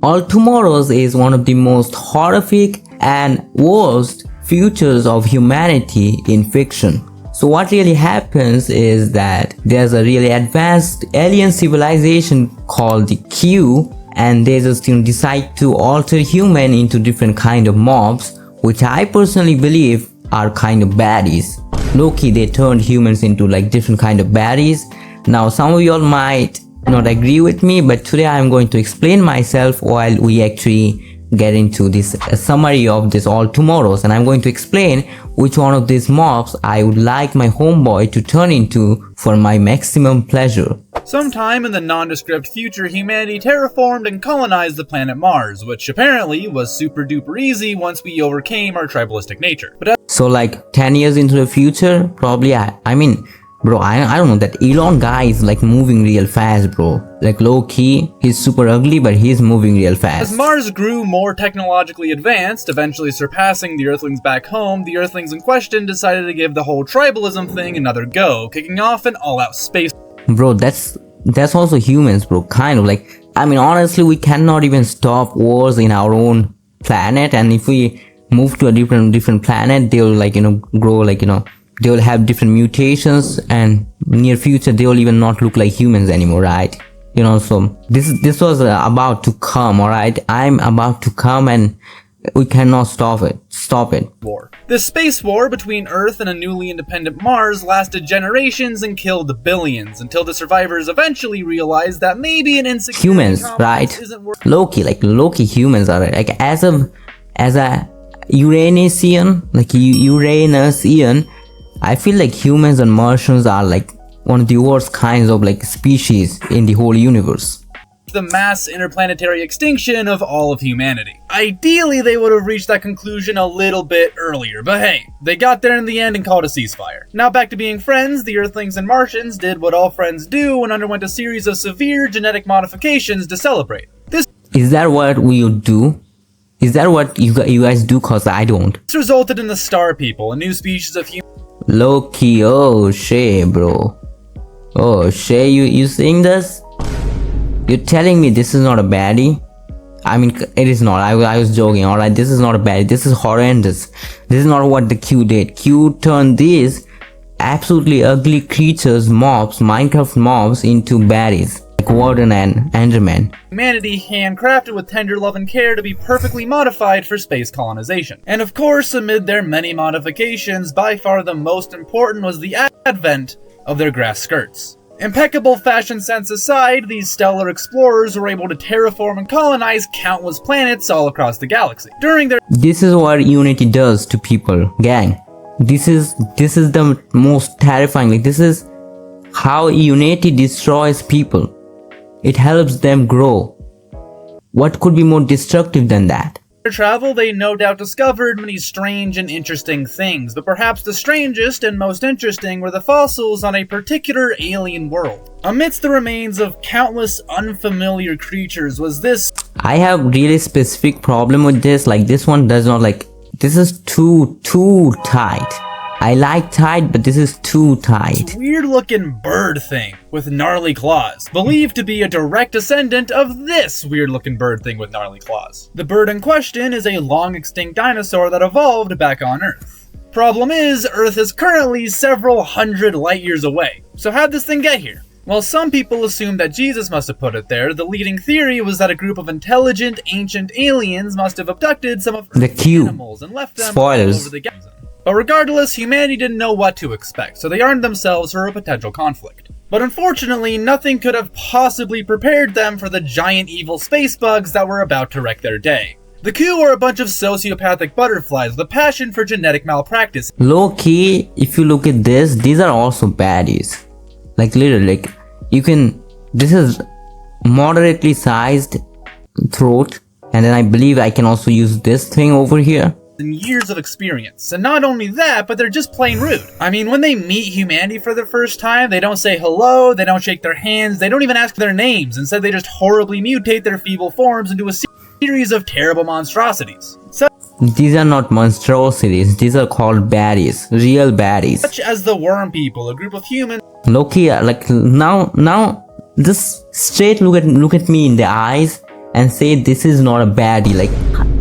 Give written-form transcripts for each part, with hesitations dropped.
All Tomorrows is one of the most horrific and worst futures of humanity in fiction. So what really happens is that there's a really advanced alien civilization called the Q, and they just decide to alter human into different kind of mobs, which I personally believe are kind of baddies. Low-key, they turned humans into like different kind of baddies. Now some of y'all might not agree with me, but today I'm going to explain myself while we actually get into this summary of this All Tomorrows, and I'm going to explain which one of these mobs I would like my homeboy to turn into for my maximum pleasure. Sometime in the nondescript future, humanity terraformed and colonized the planet Mars, which apparently was super duper easy once we overcame our tribalistic nature. So like 10 years into the future, probably I mean, bro, I don't know, that Elon guy is like moving real fast, bro. Like low key, he's super ugly, but he's moving real fast. As Mars grew more technologically advanced, eventually surpassing the Earthlings back home, the Earthlings in question decided to give the whole tribalism thing another go, kicking off an all-out space. Bro, that's also humans, bro. Kind of like, I mean, honestly, we cannot even stop wars in our own planet, and if we move to a different planet, they'll like, grow like, they will have different mutations, and near future they will even not look like humans anymore, right? So this was about to come, alright? I'm about to come, and we cannot stop it. War. This space war between Earth and a newly independent Mars lasted generations and killed billions, until the survivors eventually realized that maybe an insecurity humans, right? Low-key humans are like, as a Uranisian, I feel like humans and Martians are like one of the worst kinds of like species in the whole universe. The mass interplanetary extinction of all of humanity. Ideally, they would have reached that conclusion a little bit earlier, but hey, they got there in the end and called a ceasefire. Now back to being friends, the Earthlings and Martians did what all friends do and underwent a series of severe genetic modifications to celebrate. Is that what we do? Is that what you guys do? Cause I don't. This resulted in the Star People, a new species of human. Low-key, oh Shay, bro. Oh Shay, you seeing this? You're telling me this is not a baddie? I mean, it is not. I was joking, alright? This is not a baddie. This is horrendous. This is not what the Q did. Q turned these absolutely ugly creatures, mobs, Minecraft mobs, into baddies. Like Warden and Enderman. Humanity handcrafted with tender love and care to be perfectly modified for space colonization. And of course, amid their many modifications, by far the most important was the advent of their grass skirts. Impeccable fashion sense aside, these stellar explorers were able to terraform and colonize countless planets all across the galaxy. This is what Unity does to people, gang. This is the most terrifying. Like, this is how Unity destroys people. It helps them grow. What could be more destructive than that? Their travel, they no doubt discovered many strange and interesting things, but perhaps the strangest and most interesting were the fossils on a particular alien world. Amidst the remains of countless unfamiliar creatures was this. I have really specific problem with this. Like, this one does not like. This is too tight. I like tight, but this is too tight. Weird looking bird thing with gnarly claws, believed to be a direct descendant of this weird looking bird thing with gnarly claws. The bird in question is a long extinct dinosaur that evolved back on Earth. Problem is, Earth is currently several hundred light years away. So how'd this thing get here? While some people assume that Jesus must have put it there, the leading theory was that a group of intelligent ancient aliens must have abducted some of the Q animals and left them spoilers all over the galaxy. But regardless, humanity didn't know what to expect, so they armed themselves for a potential conflict. But unfortunately, nothing could have possibly prepared them for the giant evil space bugs that were about to wreck their day. The Q are a bunch of sociopathic butterflies with a passion for genetic malpractice. Low key, if you look at this, these are also baddies. Like literally, like this is moderately sized throat, and then I believe I can also use this thing over here. And years of experience. And not only that, but they're just plain rude. I mean, when they meet humanity for the first time, they don't say hello, they don't shake their hands, they don't even ask their names. Instead, they just horribly mutate their feeble forms into a series of terrible monstrosities. These are not monstrosities, these are called baddies, real baddies. Such as the worm people, a group of humans. Loki, like now, just straight look at me in the eyes. and say this is not a baddie. Like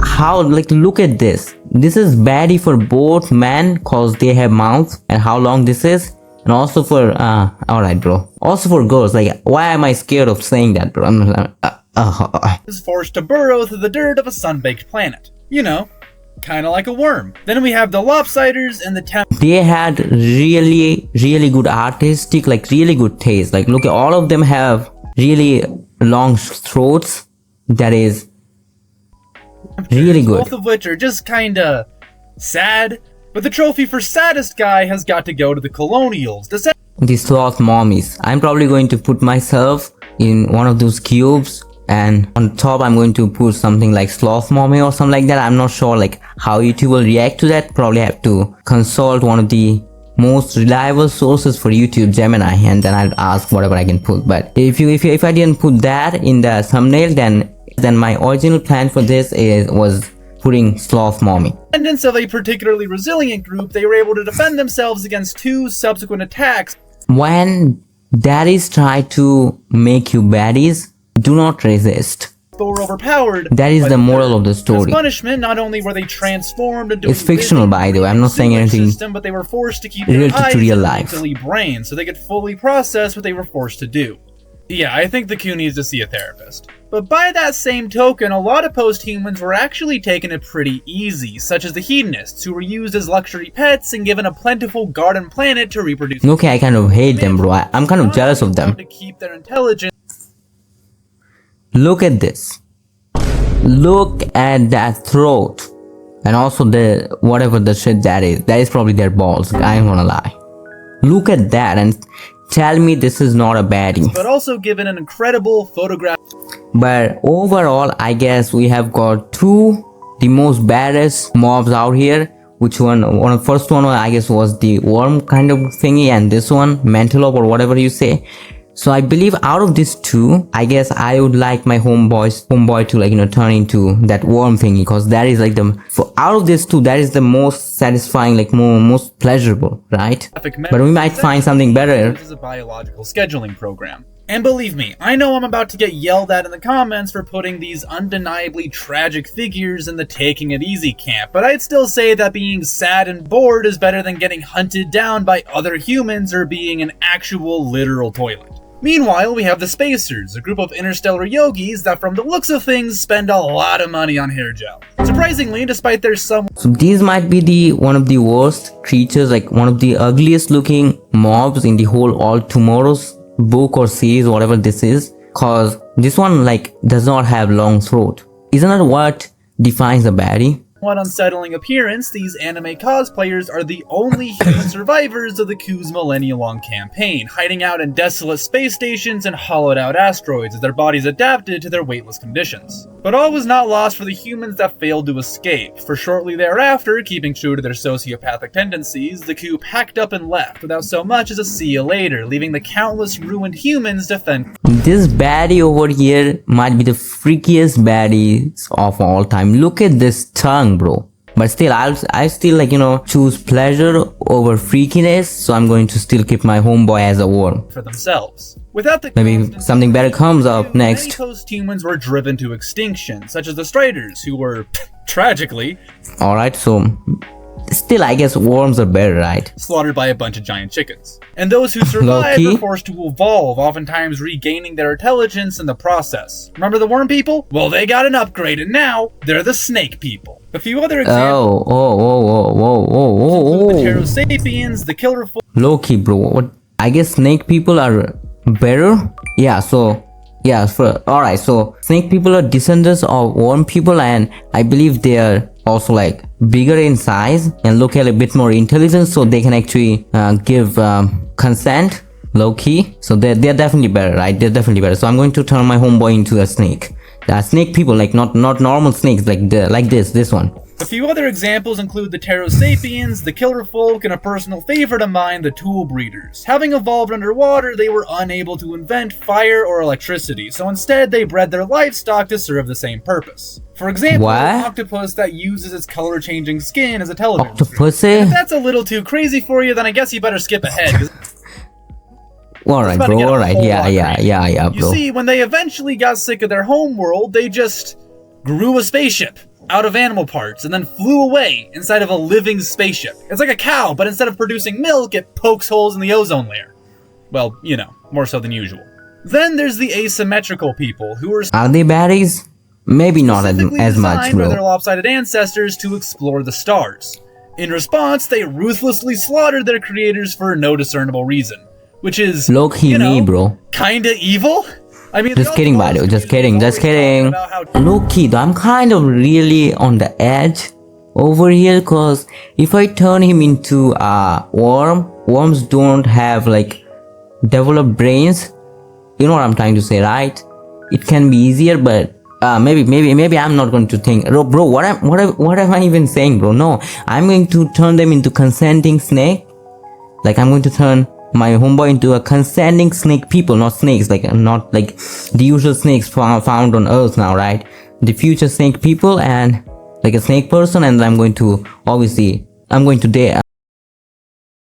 how, like look at this. This is baddie for both men cause they have mouths, and how long this is, and also for alright bro, also for girls. Like why am I scared of saying that, bro? Is forced to burrow through the dirt of a sun-baked planet. You know, kind of like a worm. Then we have the lopsiders and the They had really good artistic, like really good taste. Like look at all of them have really long throats. That is really good. Both of which are just kinda sad. But the trophy for saddest guy has got to go to the colonials. The sloth mommies. I'm probably going to put myself in one of those cubes, and on top I'm going to put something like sloth mommy or something like that. I'm not sure like how YouTube will react to that. Probably have to consult one of the most reliable sources for YouTube, Gemini, and then I'll ask whatever I can put. But if I didn't put that in the thumbnail, then my original plan for this was putting sloth mommy. Descendants of a particularly resilient group, they were able to defend themselves against 2 subsequent attacks. When daddies try to make you baddies, do not resist. But were overpowered. That is the moral of the story. As punishment, not only were they transformed into it's fictional, by the way. I'm not saying anything system, but they were forced to keep their real eyes to real life. brain so they could fully process what they were forced to do. Yeah, I think the Q needs to see a therapist. But by that same token, a lot of post-humans were actually taking it pretty easy, such as the hedonists, who were used as luxury pets and given a plentiful garden planet to reproduce. Okay, I kind of hate them, bro. I'm kind of jealous of them. To keep their intelligence. Look at this. Look at that throat. And also the whatever the shit that is probably their balls. I ain't gonna lie. Look at that and tell me this is not a baddie. But also given an incredible photograph. But overall, I guess we have got 2 the most baddest mobs out here. Which one the first one I guess was the worm kind of thingy, and this one Mentalop or whatever you say. So I believe out of these 2, I guess I would like my homeboy to, like, you know, turn into that worm thingy, because that is like out of these 2, that is the most satisfying, like most pleasurable, right? But we might find something better. This is a biological scheduling program. And believe me, I know I'm about to get yelled at in the comments for putting these undeniably tragic figures in the taking it easy camp, but I'd still say that being sad and bored is better than getting hunted down by other humans or being an actual literal toilet. Meanwhile, we have the Spacers, a group of interstellar yogis that from the looks of things spend a lot of money on hair gel. Surprisingly, despite their So these might be one of the worst creatures, like one of the ugliest looking mobs in the whole All Tomorrow's book or series, whatever this is, cause this one like does not have long throat. Isn't that what defines a baddie? One unsettling appearance, these anime cosplayers are the only human survivors of the Q's millennia-long campaign, hiding out in desolate space stations and hollowed-out asteroids as their bodies adapted to their weightless conditions. But all was not lost for the humans that failed to escape, for shortly thereafter, keeping true to their sociopathic tendencies, the Q packed up and left without so much as a see you later, leaving the countless ruined humans to fend. This baddie over here might be the freakiest baddies of all time. Look at this tongue, bro. But still, I still, like, you know, choose pleasure over freakiness, so I'm going to still keep my homeboy as a worm. For themselves. Without the maybe something better comes up next. Many post-humans were driven to extinction, such as the Striders, who were, tragically... Alright, so... Still, I guess worms are better, right? Slaughtered by a bunch of giant chickens. And those who survived were forced to evolve, oftentimes regaining their intelligence in the process. Remember the worm people? Well, they got an upgrade, and now they're the snake people. A few other examples. The Pterosapiens, the killer... Low-key, bro. What? I guess snake people are better? Yeah, so... Yeah, alright, so snake people are descendants of worm people, and I believe they are also like bigger in size and look a bit more intelligent, so they can actually give consent low-key. So they're definitely better, right? They're definitely better. So I'm going to turn my homeboy into a snake. Snake people, like not normal snakes, like this one. A few other examples include the Pterosapiens, the Killer Folk, and a personal favorite of mine, the Tool Breeders. Having evolved underwater, they were unable to invent fire or electricity, so instead they bred their livestock to serve the same purpose. For example, an octopus that uses its color-changing skin as a television screen. If that's a little too crazy for you, then I guess you better skip ahead. Alright, about to bro. get a Alright. whole Yeah, lot yeah, crazy. yeah, yeah, You bro. see, when they eventually got sick of their home world, they just grew a spaceship out of animal parts and then flew away inside of a living spaceship. It's like a cow, but instead of producing milk, it pokes holes in the ozone layer. Well, you know, more so than usual. Then there's the asymmetrical people, who Are they baddies? Maybe not specifically as much, designed by their bro. lopsided ancestors to explore the stars. In response, they ruthlessly slaughtered their creators for no discernible reason, which is, Low-key you know, me, bro. kinda evil? I mean, Just kidding, buddy. Just kidding. Just kidding. How Low-key, though, I'm kind of really on the edge over here, cause if I turn him into a worm, worms don't have like developed brains. You know what I'm trying to say, right? It can be easier, but maybe I'm not going to think. Bro, what am I even saying, bro? No, I'm going to turn them into consenting snake. Like, I'm going to turn my homeboy into a consenting snake people, not snakes, like not like the usual snakes found on Earth now, right? The future snake people and like a snake person, and I'm going to obviously I'm going to date